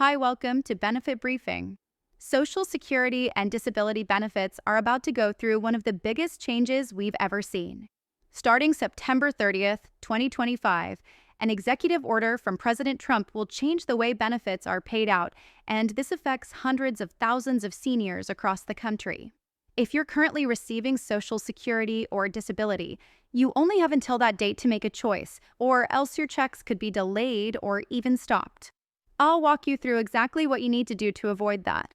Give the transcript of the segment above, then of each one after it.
Hi, welcome to Benefit Briefing. Social Security and disability benefits are about to go through one of the biggest changes we've ever seen. Starting September 30th, 2025, an executive order from President Trump will change the way benefits are paid out, and this affects hundreds of thousands of seniors across the country. If you're currently receiving Social Security or disability, you only have until that date to make a choice, or else your checks could be delayed or even stopped. I'll walk you through exactly what you need to do to avoid that.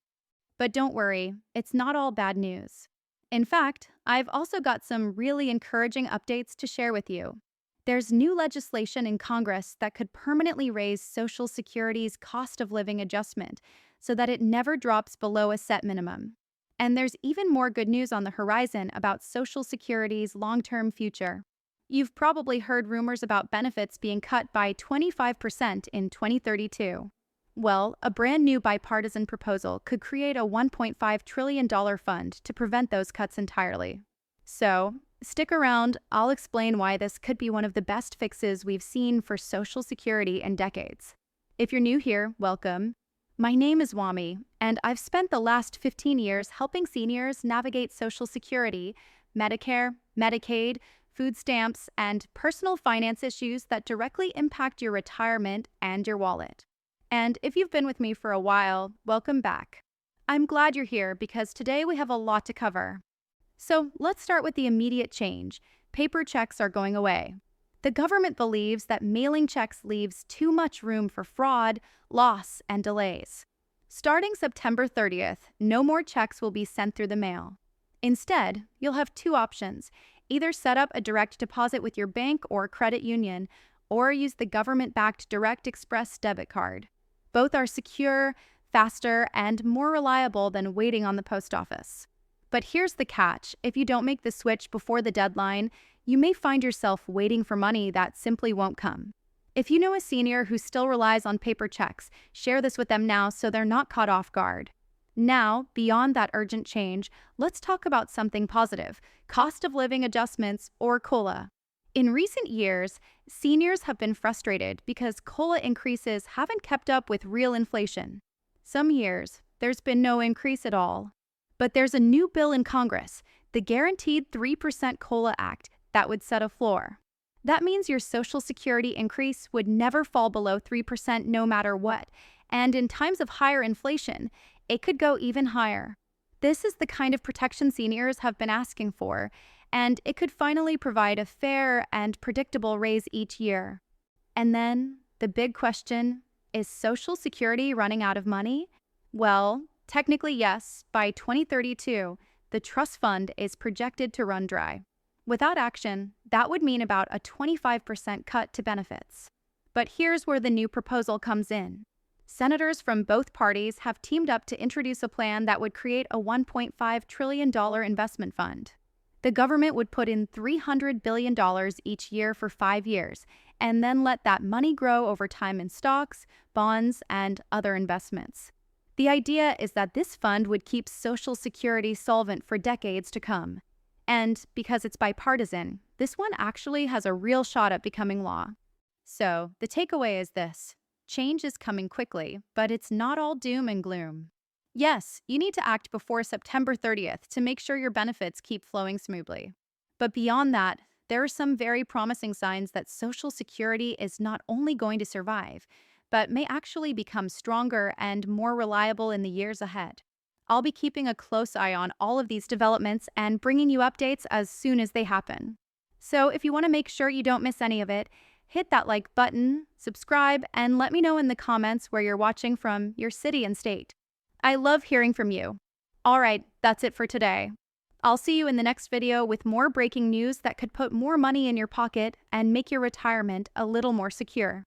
But don't worry, it's not all bad news. In fact, I've also got some really encouraging updates to share with you. There's new legislation in Congress that could permanently raise Social Security's cost of living adjustment so that it never drops below a set minimum. And there's even more good news on the horizon about Social Security's long-term future. You've probably heard rumors about benefits being cut by 25% in 2032. Well, a brand new bipartisan proposal could create a $1.5 trillion fund to prevent those cuts entirely. So, stick around, I'll explain why this could be one of the best fixes we've seen for Social Security in decades. If you're new here, welcome. My name is Wami, and I've spent the last 15 years helping seniors navigate Social Security, Medicare, Medicaid, food stamps, and personal finance issues that directly impact your retirement and your wallet. And if you've been with me for a while, welcome back. I'm glad you're here because today we have a lot to cover. So let's start with the immediate change. Paper checks are going away. The government believes that mailing checks leaves too much room for fraud, loss, and delays. Starting September 30th, no more checks will be sent through the mail. Instead, you'll have two options. Either set up a direct deposit with your bank or credit union, or use the government-backed Direct Express debit card. Both are secure, faster, and more reliable than waiting on the post office. But here's the catch. If you don't make the switch before the deadline, you may find yourself waiting for money that simply won't come. If you know a senior who still relies on paper checks, share this with them now so they're not caught off guard. Now, beyond that urgent change, let's talk about something positive: cost of living adjustments, or COLA. In recent years, seniors have been frustrated because COLA increases haven't kept up with real inflation. Some years, there's been no increase at all. But there's a new bill in Congress, the Guaranteed 3% COLA Act, that would set a floor. That means your Social Security increase would never fall below 3% no matter what, and in times of higher inflation, it could go even higher. This is the kind of protection seniors have been asking for, and it could finally provide a fair and predictable raise each year. And then, the big question, is Social Security running out of money? Well, technically yes. By 2032, the trust fund is projected to run dry. Without action, that would mean about a 25% cut to benefits. But here's where the new proposal comes in. Senators from both parties have teamed up to introduce a plan that would create a $1.5 trillion investment fund. The government would put in $300 billion each year for 5 years, and then let that money grow over time in stocks, bonds, and other investments. The idea is that this fund would keep Social Security solvent for decades to come. And because it's bipartisan, this one actually has a real shot at becoming law. So, the takeaway is this: change is coming quickly, but it's not all doom and gloom. Yes, you need to act before September 30th to make sure your benefits keep flowing smoothly. But beyond that, there are some very promising signs that Social Security is not only going to survive, but may actually become stronger and more reliable in the years ahead. I'll be keeping a close eye on all of these developments and bringing you updates as soon as they happen. So if you want to make sure you don't miss any of it, hit that like button, subscribe, and let me know in the comments where you're watching from, your city and state. I love hearing from you. All right, that's it for today. I'll see you in the next video with more breaking news that could put more money in your pocket and make your retirement a little more secure.